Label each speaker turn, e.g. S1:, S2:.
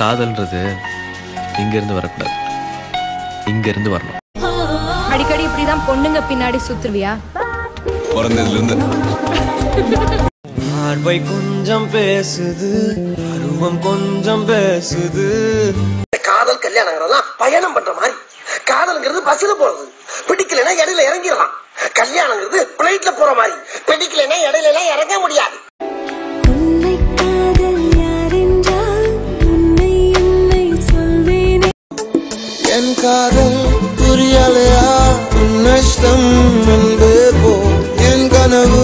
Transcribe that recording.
S1: காதல்ன்றது இங்க இருந்து வரக்கூடாது, இங்க இருந்து வரணும்.
S2: அடிக்கடி இப்படிதான் பொண்ணுங்க பின்னாடி சுத்துவியா?
S1: பிறந்ததுல இருந்து.
S3: பார்வை கொஞ்சம் பேசுது, அருவம் கொஞ்சம் பேசுது.
S4: காதல் கல்யாணம் பயணம் பண்ற மாதிரி. காதல்ங்கிறது பஸ்ல போறது, பிடிக்கலன்னா இடையில இறங்கிடலாம். கல்யாணங்கிறது பிளைட்ல போற மாதிரி, பிடிக்கலன்னா இடையில எல்லாம் இறங்க முடியாது.
S3: என் காதல் புரியலையா, உன் இஷ்டம் என்பே போ. என் கனவு